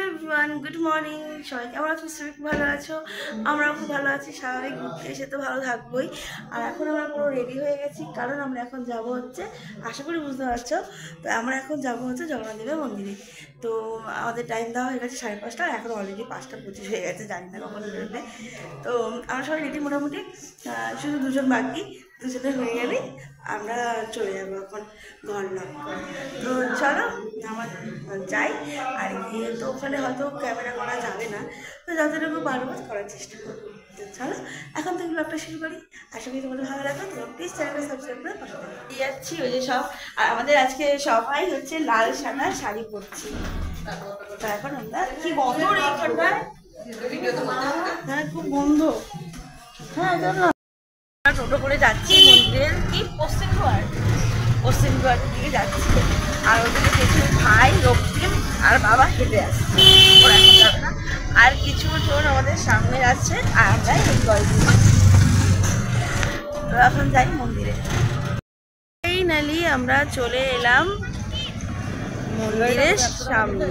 Everyone, good morning. সবাই কেমন আছো? খুব ভালো আছো? আমরাও খুব ভালো আছি। স্বাভাবিক, ঘুরতে এসে তো ভালো থাকবোই। আর এখন আমরা পুরো রেডি হয়ে গেছি, কারণ আমরা এখন যাব হচ্ছে, আশা করি বুঝতে পারছো, তো আমরা এখন যাব হচ্ছে জগন্নাথ দেবের মন্দিরে। তো আমাদের টাইম দেওয়া হয়ে গেছে 5:30, এখন অলরেডি 5:25 হয়ে গেছে, জানি না কখন বেরোবে। তো আমরা সবাই রেডি মোটামুটি, শুধু দুজন বাকি, দুজনে হয়ে গেলে আমরা চলে যাবো এখন ঘর লক করে। তো চলো আমার যাই। আর গিয়ে তো ওখানে হয়তো ক্যামেরা করা যাবে না, তো যতটুকু পারবো করার চেষ্টা করবো। তো চলো এখন থেকে ব্লগটা শুরু করি। আশা করি তোমাদের ভালো লাগবে। তোমরা প্লিজ চ্যানেলটা সাবস্ক্রাইব করে পাশে দিয়ে যাচ্ছি ওই যে সব। আর আমাদের আজকে সবাই হচ্ছে লাল সাদা শাড়ি পরছি। তো এখন আমরা কি বন্ধ রে এইখানটায়, হ্যাঁ খুব বন্ধ। হ্যাঁ চলো টোটো করে যাচ্ছি মন্দিরের কি পশ্চিম দুয়ার দিকে যাচ্ছি। আর ওদিকে কিছু ভাই রক্তিম আর বাবা হেঁটে আসছে, ওরা এখন যাবে না। আর কিছু জন আমাদের সামনে যাচ্ছে আর আমরা এই গল্প। তো এখন যাই মন্দিরে। এই নালি আমরা চলে এলাম মন্দিরের সামনে।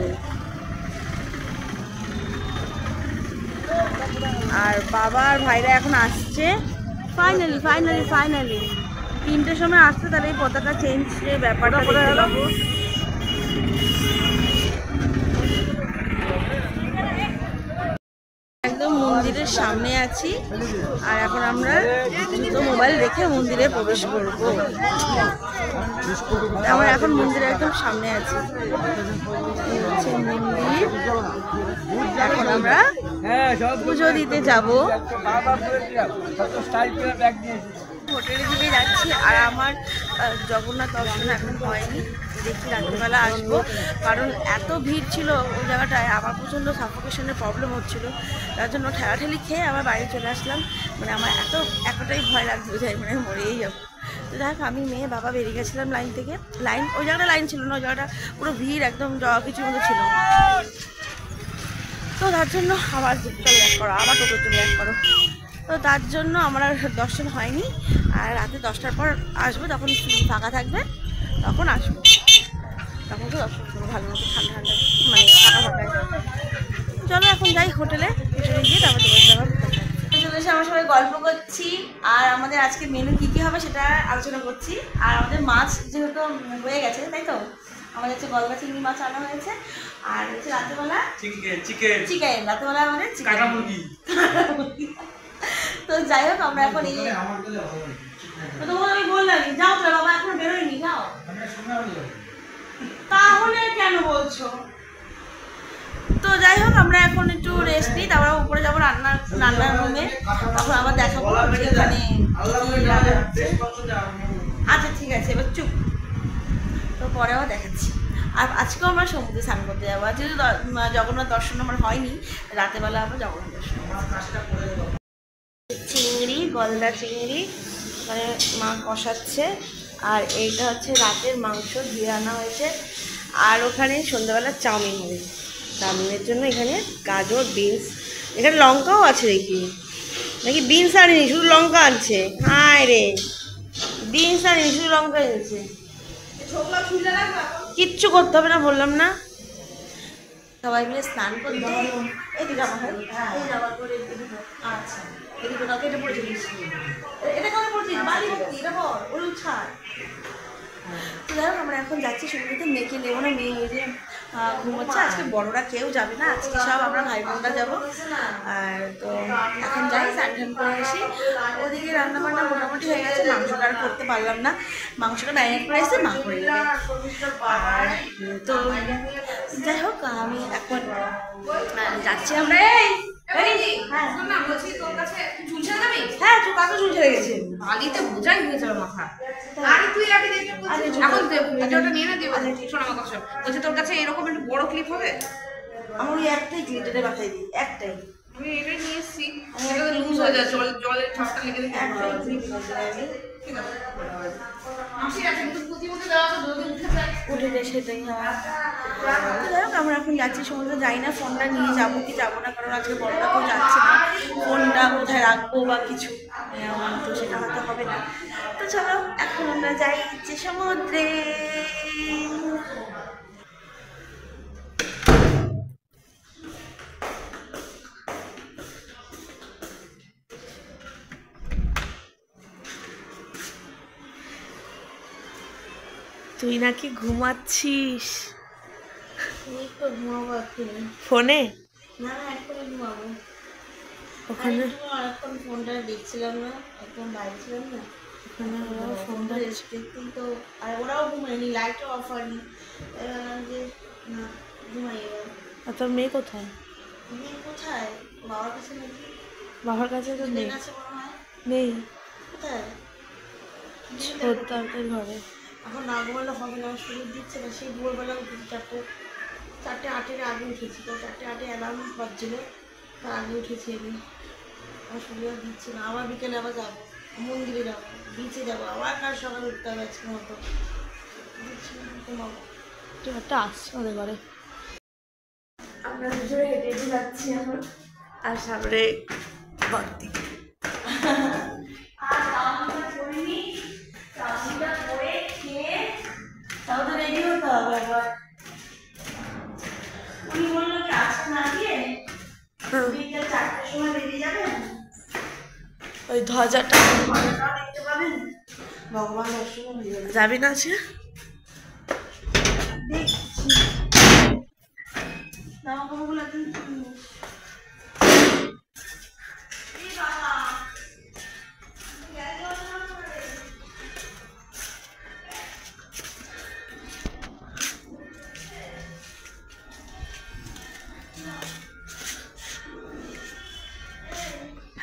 আর বাবা আর ভাইরা এখন আসছে। ফাইনালি 3টের সময় আসছে, তাহলে এই পতাকা চেঞ্জের ব্যাপারটা দেখতে পাবো। একদম মন্দিরের সামনে আছি, আর এখন আমরা জুতো মোবাইল রেখে মন্দিরে প্রবেশ করবো। আমরা এখন মন্দিরের একদম সামনে আছি, মন্দির। এখন আমরা পুজো দিতে যাবো। হোটেলের দিকে যাচ্ছি। আর আমার জগন্নাথ দর্শন এখন হয়নি, দেখি রাত্রিবেলা আসবো, কারণ এত ভিড় ছিল ওই জায়গাটায়। আমার প্রচণ্ড সাফোকেশনের প্রবলেম হচ্ছিলো, তার জন্য ঠেলাঠেলি খেয়ে আবার বাড়ি চলে আসলাম। মানে আমার এতটাই ভয় লাগছে, যাই মানে মরেই যাবো। তো যাই হোক, আমি মেয়ে বাবা বেরিয়ে গেছিলাম লাইন থেকে। ওই জায়গাটা লাইন ছিল না, ওই জায়গাটা পুরো ভিড়, একদম কিছুর মতো ছিল। তো তার জন্য আবার ব্যাক করো, আবার টোটোর জন্য ব্যাক করো। তো তার জন্য আমার আর দর্শন হয়নি। আর রাতে 10টার পর আসবো, তখন ফাঁকা থাকবে, তখন আসবো। তখন তো দর্শন করবো ভালো মতো, ঠান্ডা মানে ফাঁকা। চলো এখন যাই হোটেলে গিয়ে তারপর তোমার যাবো। চলে এসে আমরা সবাই গল্প করছি, আর আমাদের আজকে মেনু কী হবে সেটা আলোচনা করছি। আর আমাদের মাছ যেহেতু হয়ে গেছে, তাই তো আমাদের হচ্ছে গলদা চিংড়ি মাছ আনা হয়েছে। আর হচ্ছে রাতেবেলা চিকেন, রাতেবেলা আমাদের চিকেন। তো যাই হোক, আমরা এখন তোমাকে আমি বললাম যাও, তো বাবা এখন বেরোয়নি, যাও। তাহলে কেন বলছো? তো যাই হোক, আমরা এখন একটু রেস্ট নিই, তারপর উপরে যাবো রান্নার রুমে, তখন আবার দেখাবো এখানে। আচ্ছা ঠিক আছে, এবার চুপ। তো পরে আবার দেখাচ্ছি। আর আজকেও আমরা সমুদ্রে স্নান করতে যাবো। আর যেহেতু জগন্নাথ দর্শন আমার হয়নি, রাতেবেলা আবার জগন্নাথ দর্শন। চিংড়ি, গলদা চিংড়ি মানে মা কষাচ্ছে। আর এইটা হচ্ছে রাতের মাংস ধুয়ে আনা হয়েছে। আর ওখানে সন্ধ্যাবেলা চাউমিন হবে। চাউমিনের জন্য এখানে গাজর, বিনস, এখানে লঙ্কাও আছে দেখি, নাকি বিনস আনিনি, শুধু লঙ্কা আনছে। হায় রে, বিনস আনিনি, শুধু লঙ্কা এনেছে। কিচ্ছু করতে হবে না, বললাম না। সবাই মিলে স্নান করতে। এদিকে জামা হয়, এই জামা করে আচ্ছা এদিকে কাকে এটা পড়েছিস, এটা কাকে পড়েছিস, বাড়ি ভর্তি, এটা পর ওই ছাড়। তো যাই হোক, আমরা এখন যাচ্ছি সমুদ্রেতে। মেয়েকে নেবো না, মেয়ে ওই যে ঘুমোচ্ছে। আজকে বড়রা কেউ যাবে না, আজকে সব আমরা ভাই বোনরা যাবো। আর তো এখন যাই, স্নান করে আসি। ওদিকে রান্নাবান্না মোটামুটি হয়ে গেছে, মাংসটা আর করতে পারলাম না, মাংসটা ম্যারিনেট করে এসে মা করে দেবে। আর তো যাই হোক, আমি এখন যাচ্ছি। আমরা হ্যাঁ তোর কাকে চুল ছেড়ে গেছে, বালিতে বোঝাই হয়ে যাবে মাথা। আরে তুই আগে দেখে এখন ভিডিওটা নিয়ে না দিবে। শোন আমার কথা, বলছি তোর কাছে এরকম একটু বড় ক্লিপ হবে? আমার ওই একটাই ক্লিপ, এটা মাথায় দিই, একটাই। আমি এটাই নিয়ে এসেছি, এটা লুজ হয়ে যায়, জলের ঠাপটা লেগে যায়। একটাই ক্লিপ নিতে আমি, ঠিক আছে। মাসি আছে কিন্তু প্রতিমধ্যে দেওয়া তো যদি উঠে যায় সেটাই। হ্যাঁ যাই হোক, আমরা এখন যাচ্ছি সমুদ্রে। যাই না ফোনটা নিয়ে যাবো কি যাবো না, কারণ আজকে বড়টা কেউ যাচ্ছে না, ফোনটা কোথায় রাখবো বা কিছু, তো সেটা হয়তো হবে না। তো চলো এখন আমরা যাই যে সমুদ্রে। তুই নাকি ঘুমাচ্ছিস? তো ঘুমাবো ফোনে? না না, এক্ষুনি ঘুমাবো। ওখানে অনেকক্ষণ ফোনটা দেখছিলাম না, একদম বাইরে ছিলাম না, ওখানে ওরাও ফোনটা দেখতেই তো। আর ওরাও ঘুমায়নি, লাইটও অফ হয়নি, যে না ঘুমাই এবার। আর তোর মেয়ে কোথায়? মেয়ে কোথায়? বাবার কাছে নাকি? বাবার কাছে তো নেই। কাছে মনে হয় নেই, কোথায়? তাদের ঘরে। এখন না ঘুমালে হবে না, শরীর দিচ্ছে না। সেই ভোরবেলা উঠেছি, 4:08 আগে উঠেছি, তো 4:08 অ্যালার্ম বাজছিল, তার আগে উঠেছি আমি। আমার শরীর আর দিচ্ছে না। আবার বিকেলে আবার যাবো, মন্দিরে যাবো, বিচে যাবো, আবার কাল সকালে উঠতে হবে আজকের মতো। ঘুমাবো। তুই একটা আসছে ওদের ঘরে। আমরা দুজনে হেঁটে হেঁটে যাচ্ছি এখন, আর সামনে ভর্তি। তাও তো রেডি হতে হবে আবার। উনি বললো কি আজকে না দিয়ে বিকেল 4টার সময় বেরিয়ে যাবেন, ওই ধ্বজাটা দেখতে পাবেন। ভগবান দর্শন হয়ে যাবে। যাবি না আজকে? দেখছি জামা কাপড়গুলো একদিন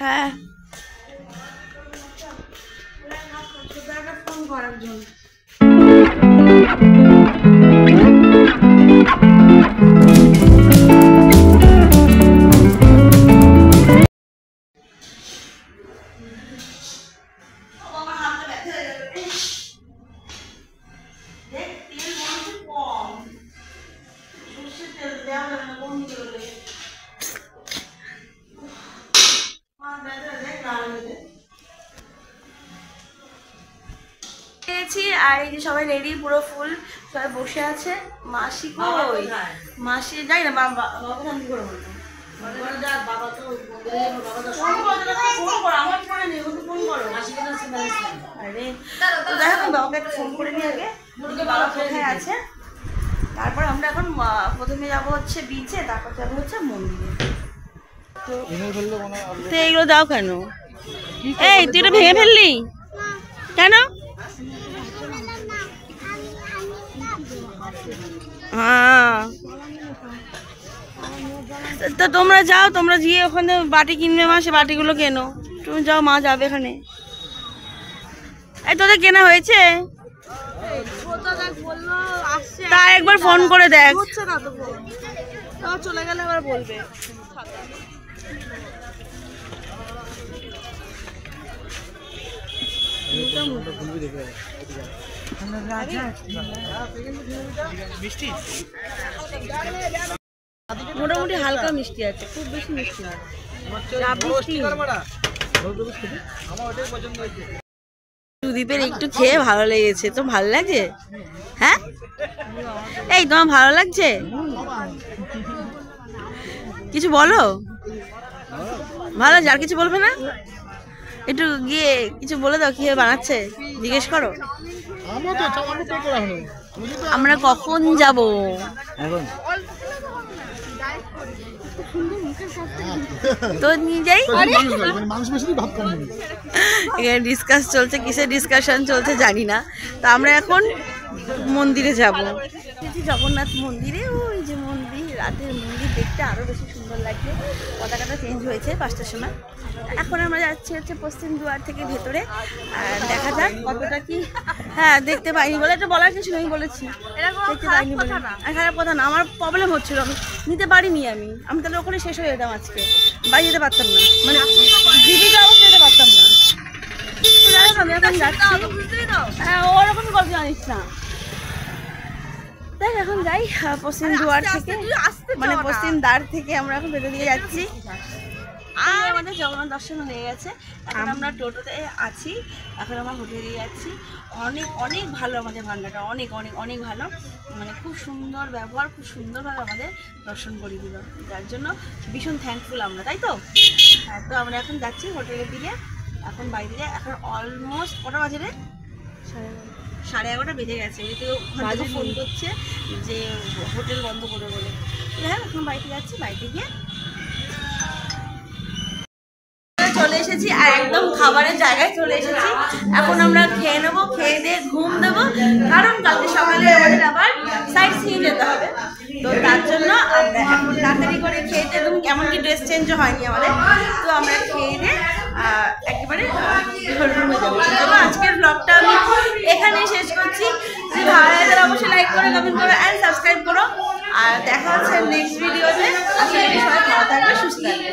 হ্যাঁ, ফোন করার জন্য। আর এই যে সবাই রেডি, পুরো ফুল, সবাই বসে আছে। মাসি কই? মাসি যাই না, বাবা বাবা কি করে বলবো? বাবা তো আমার ফোনে নেই, ওকে ফোন করো। আরে তো দেখো, আমি বাবাকে একটা ফোন করে নিয়ে আগে বাবা কোথায় আছে। তারপর আমরা এখন প্রথমে যাবো হচ্ছে বিচে, তারপর যাবো হচ্ছে মন্দিরে। তো এইগুলো দাও কেন? এই তুই এটা ভেঙে ফেললি কেন? হ্যাঁ, তো তোমরা যাও, তোমরা গিয়ে ওখানে বাটি কিনবে, মা সে বাটিগুলো কেনো। তুমি যাও, মা যাবে এখানে। এই তোদের কেনা হয়েছে? তা একবার ফোন করে দেখ। চলে গেলে আবার বলবে। মোটামুটি হালকা মিষ্টি আছে, খুব বেশি মিষ্টি না। সুদীপের একটু খেয়ে ভালো লেগেছে, তো ভালো লাগছে? হ্যাঁ, এই তোমার ভালো লাগছে? কিছু বলো, ভালো লাগছে? আর কিছু বলবে না? একটু গিয়ে কিছু বলে দাও, কি বানাচ্ছে জিজ্ঞেস করো। আমরা কখন যাব? তো নিয়ে যাই। এখানে ডিসকাস চলছে, কিসের ডিসকাশন চলছে জানি না। তো আমরা এখন মন্দিরে যাব, জগন্নাথ মন্দিরে। ওই যে মন্দির, রাতের মন্দির দেখতে আরো বেশি সুন্দর লাগছে। পতাকাটা চেঞ্জ হয়েছে 5টার সময়। এখন আমরা যাচ্ছি হচ্ছে পশ্চিম দুয়ার থেকে ভেতরে, আর দেখা যাক কতটা কি। হ্যাঁ, দেখতে পাইনি বলে এটা বলার কিছু নেই, বলেছি দেখতে পাইনি বলে। খারাপ কথা না, আমার প্রবলেম হচ্ছিল, আমি নিতে পারিনি। আমি তাহলে ওখানে শেষ হয়ে যেতাম, আজকে বাড়ি যেতে পারতাম না, মানে জীবিকা অবস্থা যেতে পারতাম না। আমি এখন যাচ্ছি। হ্যাঁ, ওরকমই গল্প জানিস না। দেখ এখন যাই পশ্চিম দুয়ার থেকে, মানে পশ্চিম দ্বার থেকে আমরা এখন ভেতর দিকে যাচ্ছি। আর আমাদের জগন্নাথ দর্শন হয়ে গেছে। এখন আমরা টোটোতে আছি, এখন আমরা হোটেলে যাচ্ছি। অনেক অনেক ভালো আমাদের ভান্ডারটা, অনেক অনেক অনেক ভালো, মানে খুব সুন্দর ব্যবহার, খুব সুন্দরভাবে আমাদের দর্শন করিয়ে দিল, যার জন্য ভীষণ থ্যাঙ্কফুল আমরা, তাই তো? হ্যাঁ, তো আমরা এখন যাচ্ছি হোটেলের দিকে। এখন বাইরে এখন অলমোস্ট কটা বাজে রে? 11:30 বেজে গেছে, তো বাজে ফোন করছে যে হোটেল বন্ধ করে বলে। হ্যাঁ এখন বাড়িতে যাচ্ছি, বাড়িতে গিয়ে চলে এসেছি আর একদম খাবারের জায়গায় চলে এসেছি। এখন আমরা খেয়ে নেবো, খেয়ে দিয়ে ঘুম দেবো, কারণ কালকে সকালে আমাদের আবার সাইট সিইং যেতে হবে। তো তার জন্য আমরা এখন তাড়াতাড়ি করে খেয়ে দিয়ে, তুমি কেমন কি ড্রেস চেঞ্জও হয়নি আমাদের, তো আমরা খেয়ে দিয়ে একেবারে রুমে যাবো। চলো আজকের ব্লগটা আমি এখানেই শেষ করছি। যদি ভালো লাগে অবশ্যই লাইক করো, কমেন্ট করো অ্যান্ড সাবস্ক্রাইব করো। আর দেখা হচ্ছে নেক্সট ভিডিওতে। আশা করি সবাই ভালো থাকবে, সুস্থ থাকবে।